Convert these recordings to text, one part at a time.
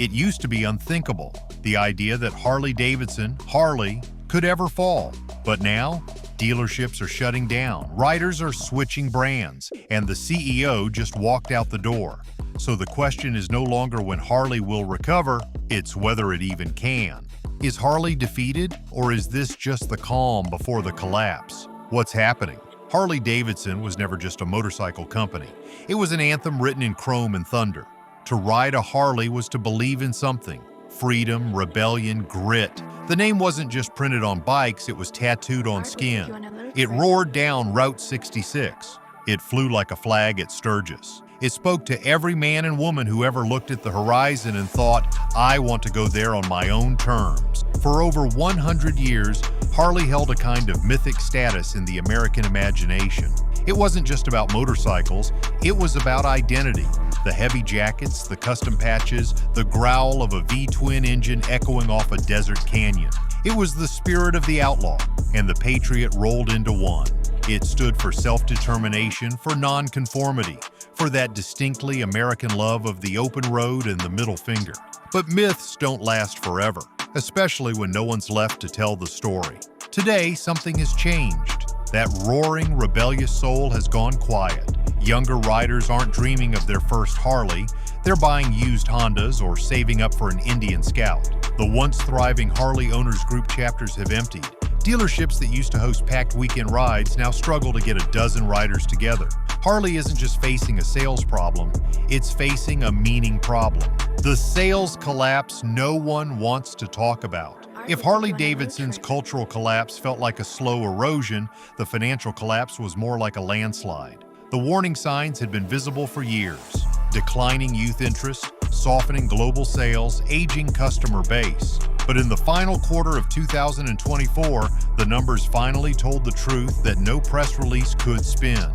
It used to be unthinkable, the idea that Harley-Davidson, Harley, could ever fall. But now, dealerships are shutting down, riders are switching brands, and the CEO just walked out the door. So the question is no longer when Harley will recover, it's whether it even can. Is Harley defeated, or is this just the calm before the collapse? What's happening? Harley-Davidson was never just a motorcycle company. It was an anthem written in chrome and thunder. To ride a Harley was to believe in something. Freedom, rebellion, grit. The name wasn't just printed on bikes, it was tattooed on skin. It roared down Route 66. It flew like a flag at Sturgis. It spoke to every man and woman who ever looked at the horizon and thought, I want to go there on my own terms. For over 100 years, Harley held a kind of mythic status in the American imagination. It wasn't just about motorcycles, it was about identity. The heavy jackets, the custom patches, the growl of a V-twin engine echoing off a desert canyon. It was the spirit of the outlaw, and the patriot rolled into one. It stood for self-determination, for non-conformity, for that distinctly American love of the open road and the middle finger. But myths don't last forever, especially when no one's left to tell the story. Today, something has changed. That roaring, rebellious soul has gone quiet. Younger riders aren't dreaming of their first Harley. They're buying used Hondas or saving up for an Indian Scout. The once thriving Harley Owners Group chapters have emptied. Dealerships that used to host packed weekend rides now struggle to get a dozen riders together. Harley isn't just facing a sales problem, it's facing a meaning problem. The sales collapse no one wants to talk about. If Harley-Davidson's cultural collapse felt like a slow erosion, the financial collapse was more like a landslide. The warning signs had been visible for years. Declining youth interest, softening global sales, aging customer base. But in the final quarter of 2024, the numbers finally told the truth that no press release could spin.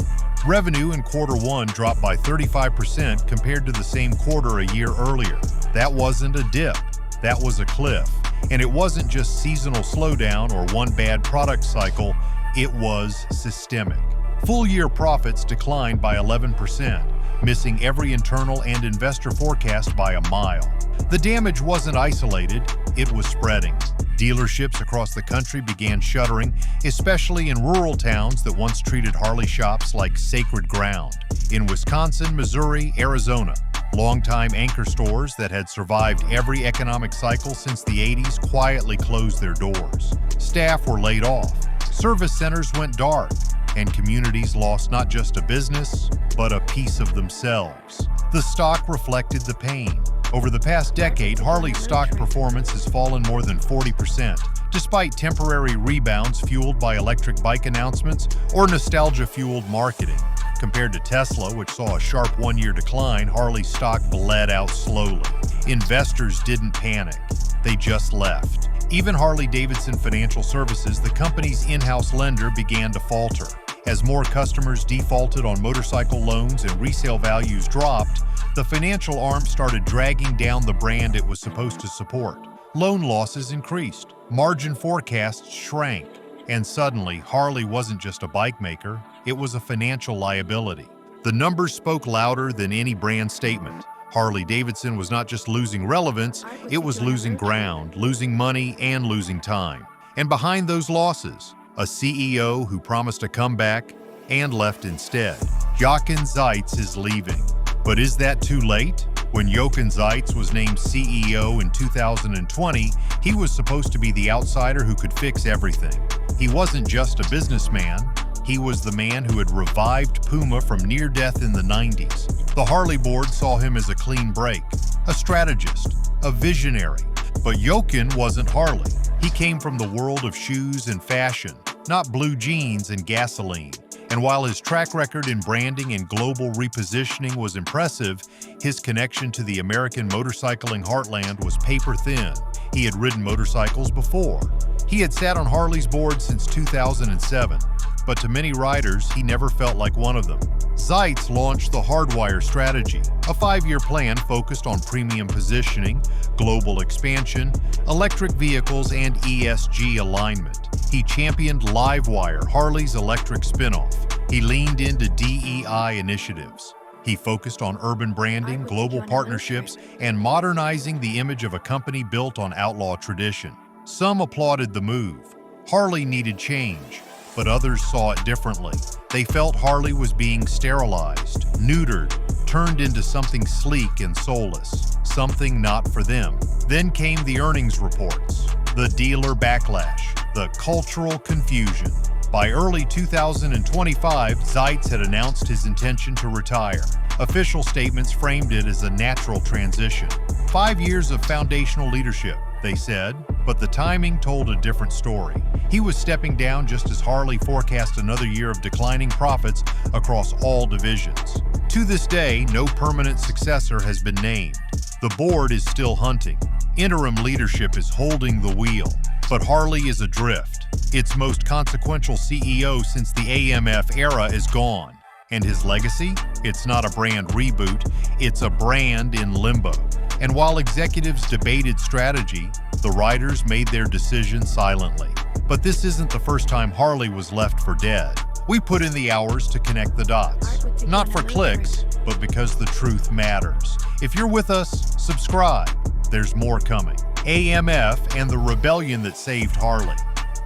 Revenue in Q1 dropped by 35% compared to the same quarter a year earlier. That wasn't a dip, that was a cliff. And it wasn't just seasonal slowdown or one bad product cycle, it was systemic. Full-year profits declined by 11%, missing every internal and investor forecast by a mile. The damage wasn't isolated, it was spreading. Dealerships across the country began shuttering, especially in rural towns that once treated Harley shops like sacred ground. In Wisconsin, Missouri, Arizona, longtime anchor stores that had survived every economic cycle since the 80s quietly closed their doors. Staff were laid off, service centers went dark, and communities lost not just a business, but a piece of themselves. The stock reflected the pain. Over the past decade, Harley's stock performance has fallen more than 40%, despite temporary rebounds fueled by electric bike announcements or nostalgia-fueled marketing. Compared to Tesla, which saw a sharp one-year decline, Harley's stock bled out slowly. Investors didn't panic, they just left. Even Harley-Davidson Financial Services, the company's in-house lender, began to falter. As more customers defaulted on motorcycle loans and resale values dropped, the financial arm started dragging down the brand it was supposed to support. Loan losses increased, margin forecasts shrank, and suddenly Harley wasn't just a bike maker, it was a financial liability. The numbers spoke louder than any brand statement. Harley-Davidson was not just losing relevance, it was losing ground, losing money, and losing time. And behind those losses, a CEO who promised a comeback and left instead. Jochen Zeitz is leaving. But is that too late? When Jochen Zeitz was named CEO in 2020, he was supposed to be the outsider who could fix everything. He wasn't just a businessman, he was the man who had revived Puma from near death in the 90s. The Harley board saw him as a clean break, a strategist, a visionary. But Jochen wasn't Harley. He came from the world of shoes and fashion, not blue jeans and gasoline. And while his track record in branding and global repositioning was impressive, his connection to the American motorcycling heartland was paper thin. He had ridden motorcycles before. He had sat on Harley's board since 2007, but to many riders, he never felt like one of them. Zeitz launched the Hardwire strategy, a 5-year plan focused on premium positioning, global expansion, electric vehicles, and ESG alignment. He championed Livewire, Harley's electric spinoff. He leaned into DEI initiatives. He focused on urban branding, global partnerships, and modernizing the image of a company built on outlaw tradition. Some applauded the move. Harley needed change, but others saw it differently. They felt Harley was being sterilized, neutered, turned into something sleek and soulless, something not for them. Then came the earnings reports, the dealer backlash, the cultural confusion. By early 2025, Zeitz had announced his intention to retire. Official statements framed it as a natural transition. 5 years of foundational leadership, they said, but the timing told a different story. He was stepping down just as Harley forecast another year of declining profits across all divisions. To this day, no permanent successor has been named. The board is still hunting. Interim leadership is holding the wheel, but Harley is adrift. Its most consequential CEO since the AMF era is gone. And his legacy? It's not a brand reboot, it's a brand in limbo. And while executives debated strategy, the riders made their decision silently. But this isn't the first time Harley was left for dead. We put in the hours to connect the dots. Not for clicks, but because the truth matters. If you're with us, subscribe. There's more coming. AMF and the rebellion that saved Harley.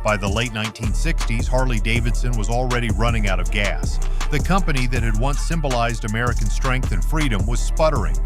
By the late 1960s, Harley-Davidson was already running out of gas. The company that had once symbolized American strength and freedom was sputtering,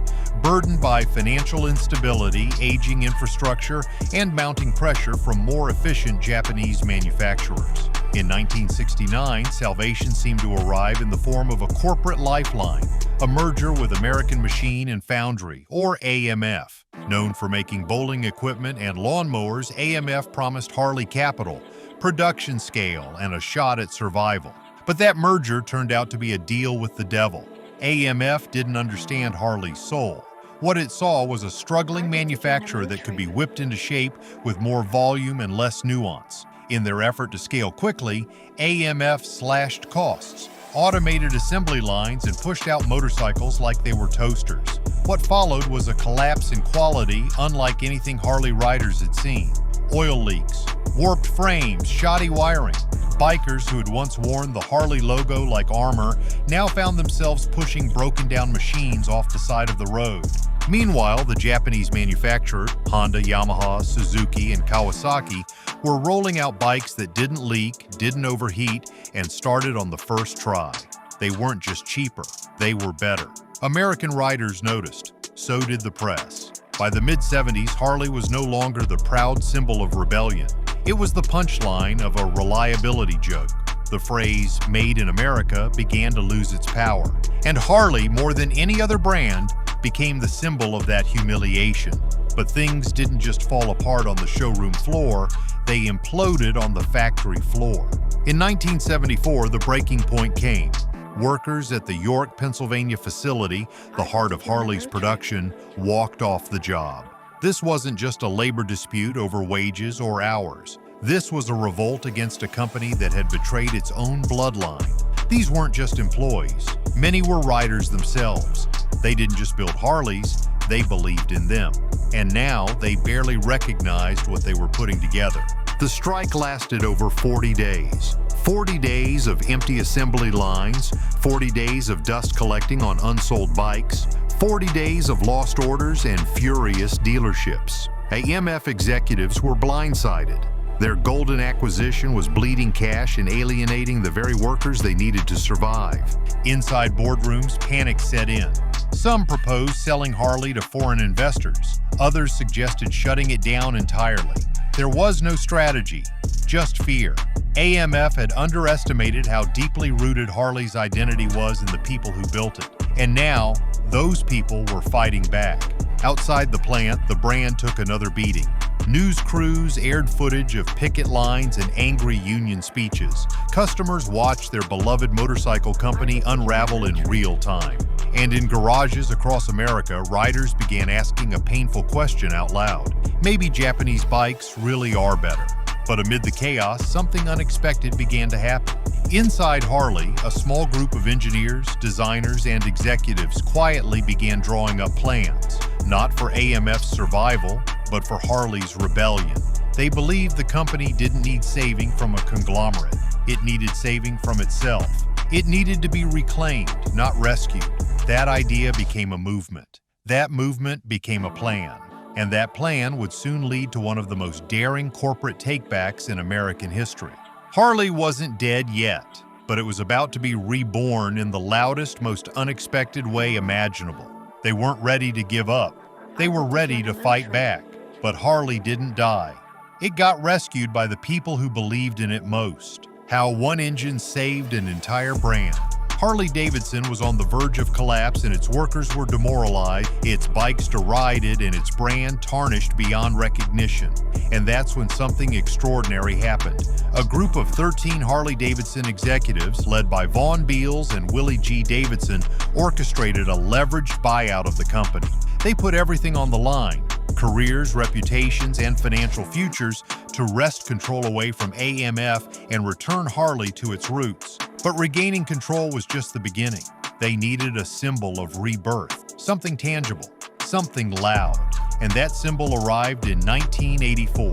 burdened by financial instability, aging infrastructure, and mounting pressure from more efficient Japanese manufacturers. In 1969, salvation seemed to arrive in the form of a corporate lifeline, a merger with American Machine and Foundry, or AMF. Known for making bowling equipment and lawnmowers, AMF promised Harley capital, production scale, and a shot at survival. But that merger turned out to be a deal with the devil. AMF didn't understand Harley's soul. What it saw was a struggling manufacturer that could be whipped into shape with more volume and less nuance. In their effort to scale quickly, AMF slashed costs, automated assembly lines, and pushed out motorcycles like they were toasters. What followed was a collapse in quality unlike anything Harley riders had seen. Oil leaks, warped frames, shoddy wiring. Bikers who had once worn the Harley logo like armor now found themselves pushing broken-down machines off the side of the road. Meanwhile, the Japanese manufacturer, Honda, Yamaha, Suzuki, and Kawasaki, were rolling out bikes that didn't leak, didn't overheat, and started on the first try. They weren't just cheaper, they were better. American riders noticed, so did the press. By the mid-70s, Harley was no longer the proud symbol of rebellion. It was the punchline of a reliability joke. The phrase, "Made in America," began to lose its power. And Harley, more than any other brand, became the symbol of that humiliation. But things didn't just fall apart on the showroom floor, they imploded on the factory floor. In 1974, the breaking point came. Workers at the York, Pennsylvania facility, the heart of Harley's production, walked off the job. This wasn't just a labor dispute over wages or hours. This was a revolt against a company that had betrayed its own bloodline. These weren't just employees. Many were riders themselves. They didn't just build Harleys, they believed in them. And now they barely recognized what they were putting together. The strike lasted over 40 days. 40 days of empty assembly lines, 40 days of dust collecting on unsold bikes, 40 days of lost orders and furious dealerships. AMF executives were blindsided. Their golden acquisition was bleeding cash and alienating the very workers they needed to survive. Inside boardrooms, panic set in. Some proposed selling Harley to foreign investors. Others suggested shutting it down entirely. There was no strategy, just fear. AMF had underestimated how deeply rooted Harley's identity was in the people who built it. And now, those people were fighting back. Outside the plant, the brand took another beating. News crews aired footage of picket lines and angry union speeches. Customers watched their beloved motorcycle company unravel in real time. And in garages across America, riders began asking a painful question out loud. Maybe Japanese bikes really are better. But amid the chaos, something unexpected began to happen. Inside Harley, a small group of engineers, designers, and executives quietly began drawing up plans, not for AMF's survival, but for Harley's rebellion. They believed the company didn't need saving from a conglomerate. It needed saving from itself. It needed to be reclaimed, not rescued. That idea became a movement. That movement became a plan. And that plan would soon lead to one of the most daring corporate takebacks in American history. Harley wasn't dead yet, but it was about to be reborn in the loudest, most unexpected way imaginable. They weren't ready to give up. They were ready to fight back. But Harley didn't die. It got rescued by the people who believed in it most. How one engine saved an entire brand. Harley-Davidson was on the verge of collapse and its workers were demoralized, its bikes derided, and its brand tarnished beyond recognition. And that's when something extraordinary happened. A group of 13 Harley-Davidson executives, led by Vaughn Beals and Willie G. Davidson, orchestrated a leveraged buyout of the company. They put everything on the line, careers, reputations, and financial futures, to wrest control away from AMF and return Harley to its roots. But regaining control was just the beginning. They needed a symbol of rebirth, something tangible, something loud. And that symbol arrived in 1984,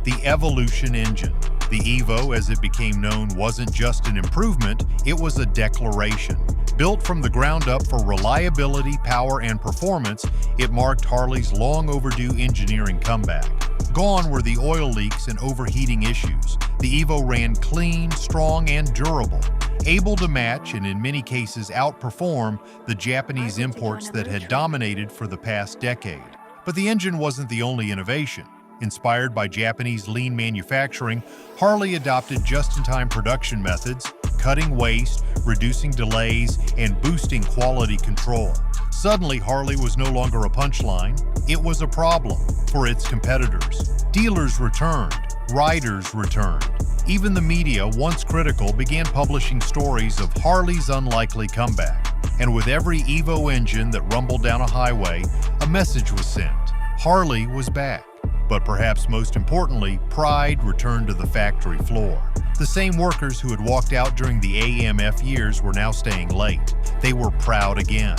the Evolution engine. The Evo, as it became known, wasn't just an improvement, it was a declaration. Built from the ground up for reliability, power, and performance, it marked Harley's long overdue engineering comeback. Gone were the oil leaks and overheating issues. The Evo ran clean, strong, and durable, able to match and in many cases outperform the Japanese imports that had dominated for the past decade. But the engine wasn't the only innovation. Inspired by Japanese lean manufacturing, Harley adopted just-in-time production methods, cutting waste, reducing delays, and boosting quality control. Suddenly, Harley was no longer a punchline, it was a problem for its competitors. Dealers returned, riders returned. Even the media, once critical, began publishing stories of Harley's unlikely comeback. And with every Evo engine that rumbled down a highway, a message was sent. Harley was back. But perhaps most importantly, pride returned to the factory floor. The same workers who had walked out during the AMF years were now staying late. They were proud again.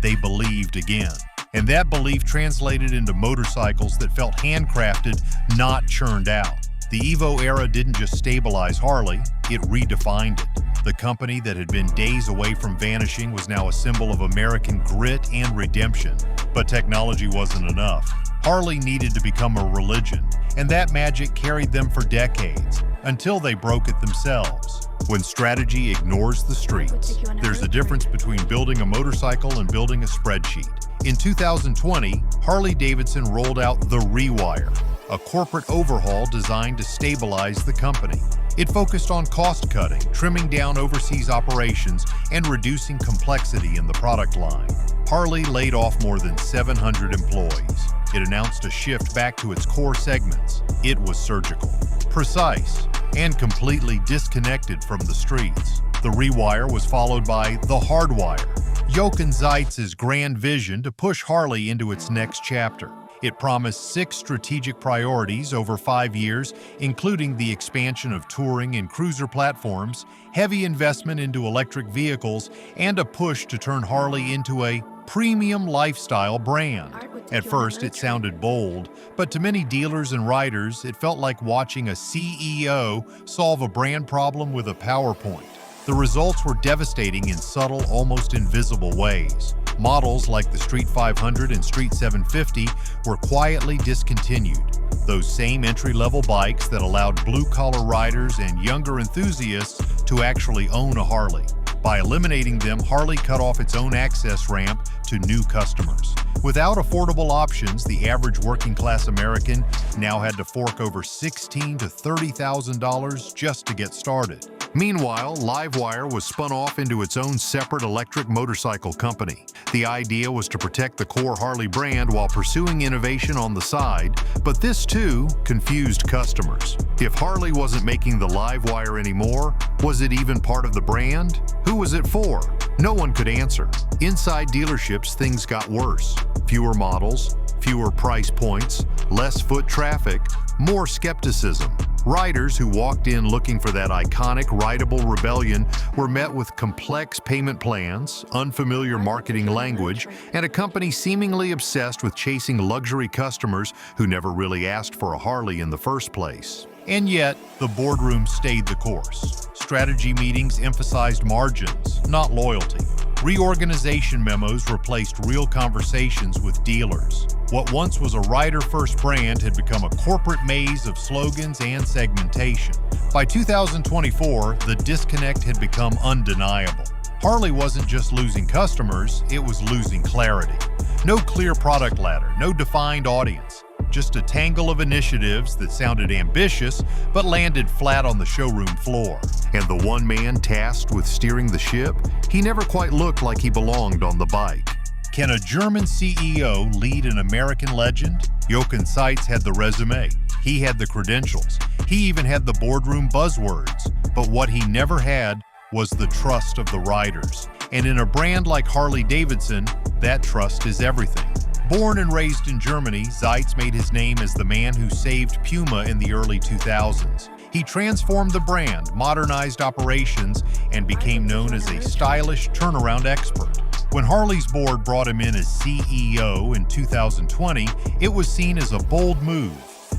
They believed again. And that belief translated into motorcycles that felt handcrafted, not churned out. The Evo era didn't just stabilize Harley, it redefined it. The company that had been days away from vanishing was now a symbol of American grit and redemption. But technology wasn't enough. Harley needed to become a religion, and that magic carried them for decades, until they broke it themselves. When strategy ignores the streets, there's a difference between building a motorcycle and building a spreadsheet. In 2020, Harley-Davidson rolled out the Rewire, a corporate overhaul designed to stabilize the company. It focused on cost-cutting, trimming down overseas operations, and reducing complexity in the product line. Harley laid off more than 700 employees. It announced a shift back to its core segments. It was surgical, precise, and completely disconnected from the streets. The Rewire was followed by the Hardwire, Jochen Zeitz's grand vision to push Harley into its next chapter. It promised 6 strategic priorities over 5 years, including the expansion of touring and cruiser platforms, heavy investment into electric vehicles, and a push to turn Harley into a premium lifestyle brand. At first, it sounded bold, but to many dealers and riders, it felt like watching a CEO solve a brand problem with a PowerPoint. The results were devastating in subtle, almost invisible ways. Models like the Street 500 and Street 750 were quietly discontinued. Those same entry-level bikes that allowed blue-collar riders and younger enthusiasts to actually own a Harley. By eliminating them, Harley cut off its own access ramp to new customers. Without affordable options, the average working-class American now had to fork over $16,000 to $30,000 just to get started. Meanwhile, Livewire was spun off into its own separate electric motorcycle company. The idea was to protect the core Harley brand while pursuing innovation on the side, but this too confused customers. If Harley wasn't making the Livewire anymore, was it even part of the brand? Who was it for? No one could answer. Inside dealerships, things got worse. Fewer models, fewer price points, less foot traffic, more skepticism. Riders who walked in looking for that iconic rideable rebellion were met with complex payment plans, unfamiliar marketing language, and a company seemingly obsessed with chasing luxury customers who never really asked for a Harley in the first place. And yet, the boardroom stayed the course. Strategy meetings emphasized margins, not loyalty. Reorganization memos replaced real conversations with dealers. What once was a rider-first brand had become a corporate maze of slogans and segmentation. By 2024, the disconnect had become undeniable. Harley wasn't just losing customers, it was losing clarity. No clear product ladder, no defined audience. Just a tangle of initiatives that sounded ambitious but landed flat on the showroom floor. And the one man tasked with steering the ship, he never quite looked like he belonged on the bike. Can a German CEO lead an American legend? Jochen Seitz had the resume. He had the credentials. He even had the boardroom buzzwords. But what he never had was the trust of the riders. And in a brand like Harley-Davidson, that trust is everything. Born and raised in Germany, Seitz made his name as the man who saved Puma in the early 2000s. He transformed the brand, modernized operations, and became known as a stylish turnaround expert. When Harley's board brought him in as CEO in 2020, it was seen as a bold move,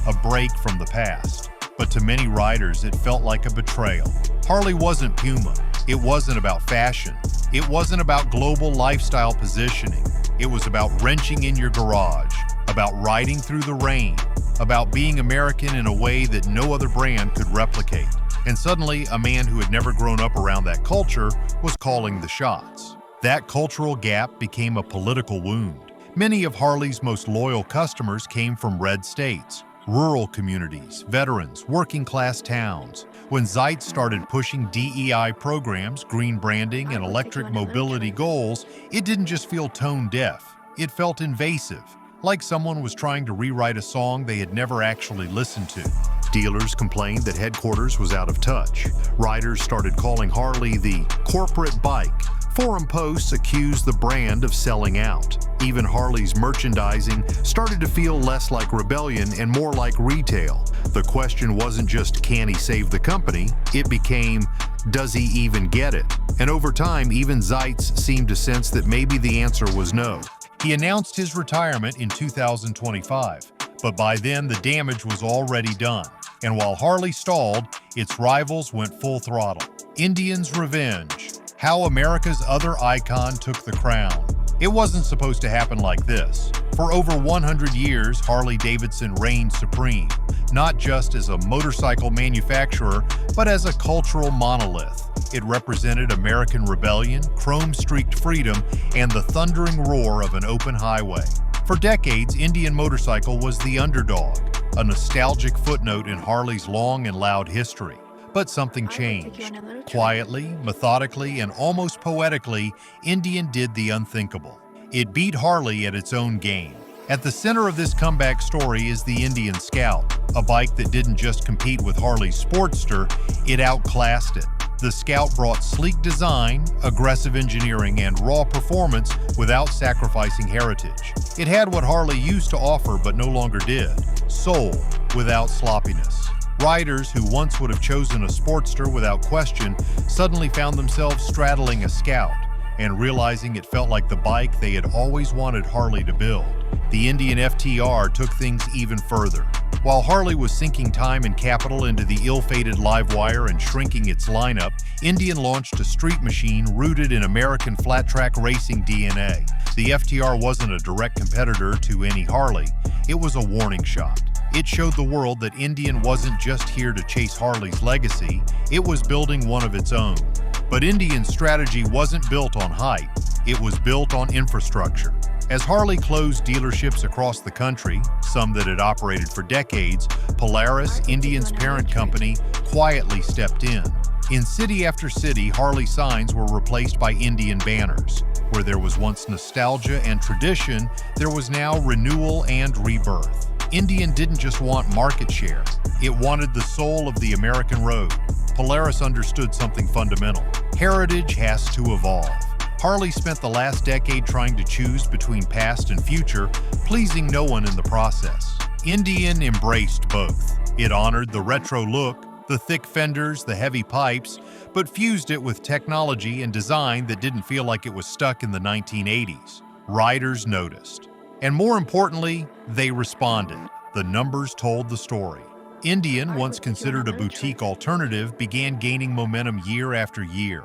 a break from the past. But to many riders, it felt like a betrayal. Harley wasn't Puma. It wasn't about fashion. It wasn't about global lifestyle positioning. It was about wrenching in your garage, about riding through the rain, about being American in a way that no other brand could replicate. And suddenly, a man who had never grown up around that culture was calling the shots. That cultural gap became a political wound. Many of Harley's most loyal customers came from red states, rural communities, veterans, working-class towns. When Seitz started pushing DEI programs, green branding, and electric mobility goals, it didn't just feel tone-deaf. It felt invasive, like someone was trying to rewrite a song they had never actually listened to. Dealers complained that headquarters was out of touch. Riders started calling Harley the corporate bike. Forum posts accused the brand of selling out. Even Harley's merchandising started to feel less like rebellion and more like retail. The question wasn't just, can he save the company? It became, does he even get it? And over time, even Seitz seemed to sense that maybe the answer was no. He announced his retirement in 2025, but by then the damage was already done. And while Harley stalled, its rivals went full throttle. Indian's revenge. How America's other icon took the crown. It wasn't supposed to happen like this. For over 100 years, Harley-Davidson reigned supreme, not just as a motorcycle manufacturer, but as a cultural monolith. It represented American rebellion, chrome-streaked freedom, and the thundering roar of an open highway. For decades, Indian motorcycle was the underdog, a nostalgic footnote in Harley's long and loud history. But something changed. Quietly, methodically, and almost poetically, Indian did the unthinkable. It beat Harley at its own game. At the center of this comeback story is the Indian Scout, a bike that didn't just compete with Harley's Sportster, it outclassed it. The Scout brought sleek design, aggressive engineering, and raw performance without sacrificing heritage. It had what Harley used to offer but no longer did: soul without sloppiness. Riders who once would have chosen a Sportster without question suddenly found themselves straddling a Scout and realizing it felt like the bike they had always wanted Harley to build. The Indian FTR took things even further. While Harley was sinking time and capital into the ill-fated Livewire and shrinking its lineup, Indian launched a street machine rooted in American flat-track racing DNA. The FTR wasn't a direct competitor to any Harley, it was a warning shot. It showed the world that Indian wasn't just here to chase Harley's legacy, it was building one of its own. But Indian's strategy wasn't built on hype, it was built on infrastructure. As Harley closed dealerships across the country, some that had operated for decades, Polaris, Indian's parent company, quietly stepped in. In city after city, Harley signs were replaced by Indian banners. Where there was once nostalgia and tradition, there was now renewal and rebirth. Indian didn't just want market share, it wanted the soul of the American road. Polaris understood something fundamental. Heritage has to evolve. Harley spent the last decade trying to choose between past and future, pleasing no one in the process. Indian embraced both. It honored the retro look, the thick fenders, the heavy pipes, but fused it with technology and design that didn't feel like it was stuck in the 1980s. Riders noticed. And more importantly, they responded. The numbers told the story. Indian, once considered a boutique alternative, began gaining momentum year after year.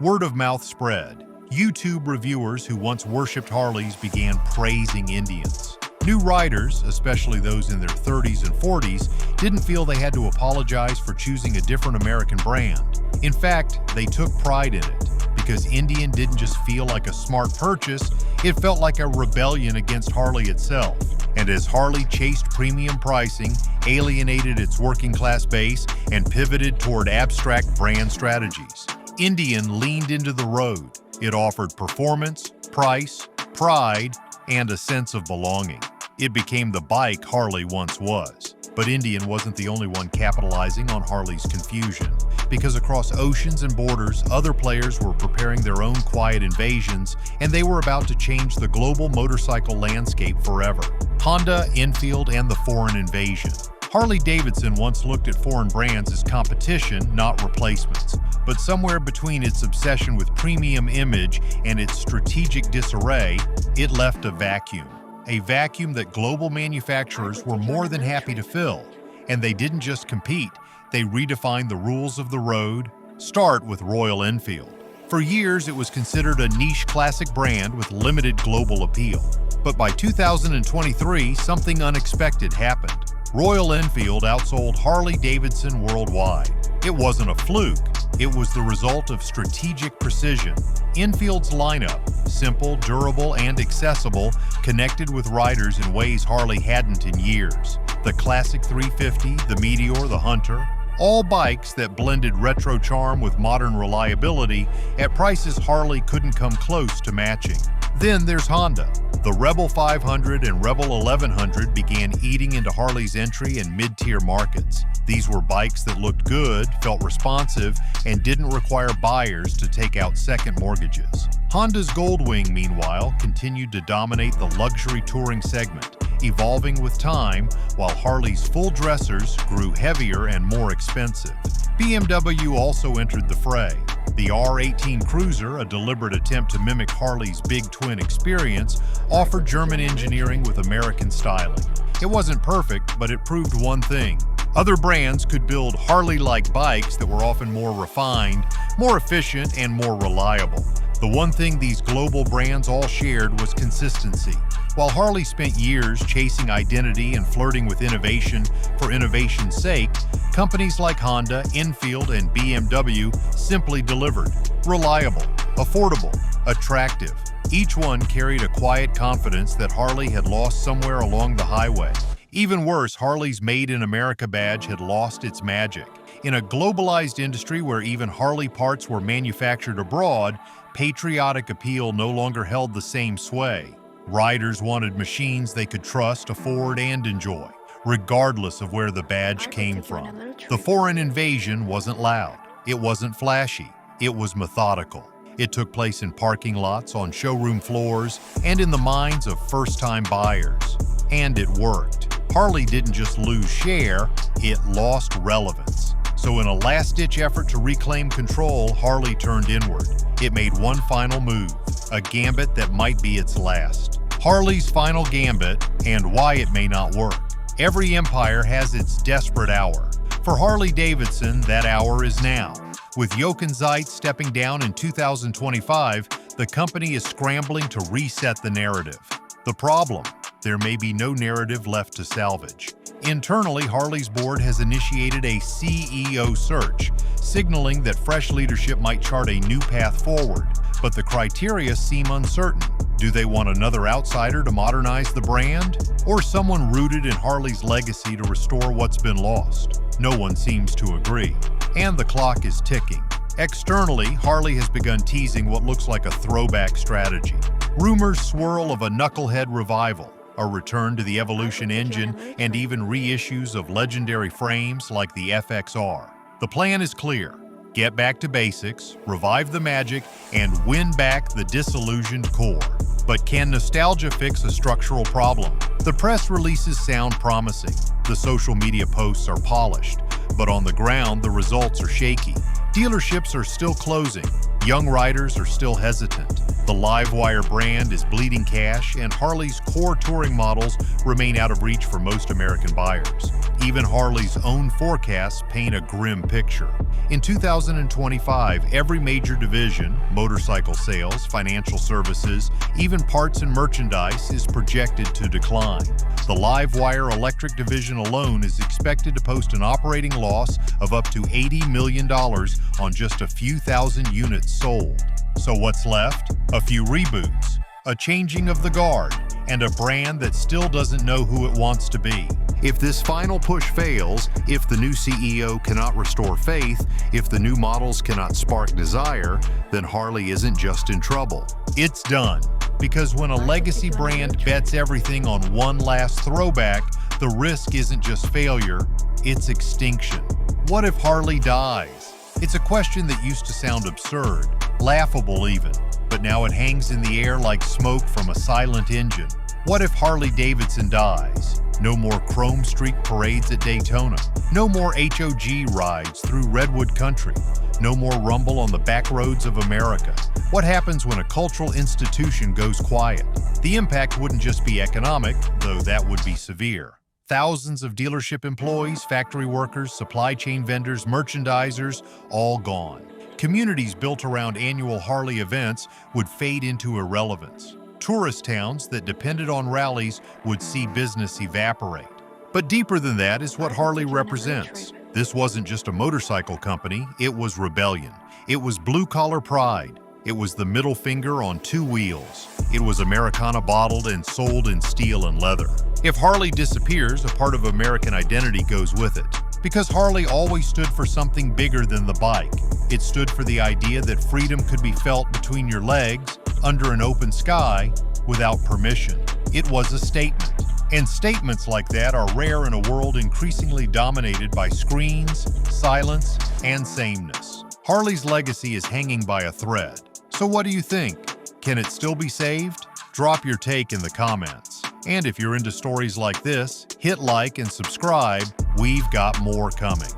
Word of mouth spread. YouTube reviewers who once worshipped Harleys began praising Indians. New riders, especially those in their 30s and 40s, didn't feel they had to apologize for choosing a different American brand. In fact, they took pride in it, because Indian didn't just feel like a smart purchase, it felt like a rebellion against Harley itself. And as Harley chased premium pricing, alienated its working-class base, and pivoted toward abstract brand strategies, Indian leaned into the road. It offered performance, price, pride, and a sense of belonging. It became the bike Harley once was. But Indian wasn't the only one capitalizing on Harley's confusion, because across oceans and borders, other players were preparing their own quiet invasions, and they were about to change the global motorcycle landscape forever. Honda, Enfield, and the foreign invasion. Harley-Davidson once looked at foreign brands as competition, not replacements. But somewhere between its obsession with premium image and its strategic disarray, it left a vacuum. A vacuum that global manufacturers were more than happy to fill. And they didn't just compete, they redefined the rules of the road. Start with Royal Enfield. For years, it was considered a niche classic brand with limited global appeal. But by 2023, something unexpected happened. Royal Enfield outsold Harley-Davidson worldwide. It wasn't a fluke, it was the result of strategic precision. Enfield's lineup, simple, durable, and accessible, connected with riders in ways Harley hadn't in years. The classic 350, the Meteor, the Hunter, all bikes that blended retro charm with modern reliability at prices Harley couldn't come close to matching. Then there's Honda. The Rebel 500 and Rebel 1100 began eating into Harley's entry and mid-tier markets. These were bikes that looked good, felt responsive, and didn't require buyers to take out second mortgages. Honda's Goldwing, meanwhile, continued to dominate the luxury touring segment, evolving with time, while Harley's full dressers grew heavier and more expensive. BMW also entered the fray. The R18 Cruiser, a deliberate attempt to mimic Harley's big twin experience, offered German engineering with American styling. It wasn't perfect, but it proved one thing. Other brands could build Harley-like bikes that were often more refined, more efficient, and more reliable. The one thing these global brands all shared was consistency. While Harley spent years chasing identity and flirting with innovation for innovation's sake, companies like Honda, Enfield, and BMW simply delivered. Reliable, affordable, attractive. Each one carried a quiet confidence that Harley had lost somewhere along the highway. Even worse, Harley's Made in America badge had lost its magic. In a globalized industry where even Harley parts were manufactured abroad, patriotic appeal no longer held the same sway. Riders wanted machines they could trust, afford, and enjoy, regardless of where the badge came from. The foreign invasion wasn't loud. It wasn't flashy. It was methodical. It took place in parking lots, on showroom floors, and in the minds of first-time buyers. And it worked. Harley didn't just lose share, it lost relevance. So in a last-ditch effort to reclaim control, Harley turned inward. It made one final move, a gambit that might be its last. Harley's final gambit, and why it may not work. Every empire has its desperate hour. For Harley-Davidson, that hour is now. With Jochen Zeitz stepping down in 2025, the company is scrambling to reset the narrative. The problem? There may be no narrative left to salvage. Internally, Harley's board has initiated a CEO search, signaling that fresh leadership might chart a new path forward. But the criteria seem uncertain. Do they want another outsider to modernize the brand? Or someone rooted in Harley's legacy to restore what's been lost? No one seems to agree. And the clock is ticking. Externally, Harley has begun teasing what looks like a throwback strategy. Rumors swirl of a knucklehead revival, a return to the Evolution engine, and even reissues of legendary frames like the FXR. The plan is clear. Get back to basics, revive the magic, and win back the disillusioned core. But can nostalgia fix a structural problem? The press releases sound promising. The social media posts are polished. But on the ground, the results are shaky. Dealerships are still closing. Young riders are still hesitant. The Livewire brand is bleeding cash, and Harley's core touring models remain out of reach for most American buyers. Even Harley's own forecasts paint a grim picture. In 2025, every major division, motorcycle sales, financial services, even parts and merchandise, is projected to decline. The Livewire electric division alone is expected to post an operating loss of up to $80 million on just a few thousand units sold. So what's left? A few reboots, a changing of the guard, and a brand that still doesn't know who it wants to be. If this final push fails, if the new CEO cannot restore faith, if the new models cannot spark desire, then Harley isn't just in trouble. It's done. Because when a legacy brand bets everything on one last throwback, the risk isn't just failure, it's extinction. What if Harley dies? It's a question that used to sound absurd, laughable even, but now it hangs in the air like smoke from a silent engine. What if Harley-Davidson dies? No more Chrome Streak parades at Daytona. No more HOG rides through Redwood Country. No more rumble on the back roads of America. What happens when a cultural institution goes quiet? The impact wouldn't just be economic, though that would be severe. Thousands of dealership employees, factory workers, supply chain vendors, merchandisers, all gone. Communities built around annual Harley events would fade into irrelevance. Tourist towns that depended on rallies would see business evaporate. But deeper than that is what Harley represents. This wasn't just a motorcycle company, it was rebellion. It was blue-collar pride. It was the middle finger on two wheels. It was Americana bottled and sold in steel and leather. If Harley disappears, a part of American identity goes with it. Because Harley always stood for something bigger than the bike. It stood for the idea that freedom could be felt between your legs, under an open sky, without permission. It was a statement. And statements like that are rare in a world increasingly dominated by screens, silence, and sameness. Harley's legacy is hanging by a thread. So what do you think? Can it still be saved? Drop your take in the comments. And if you're into stories like this, hit like and subscribe. We've got more coming.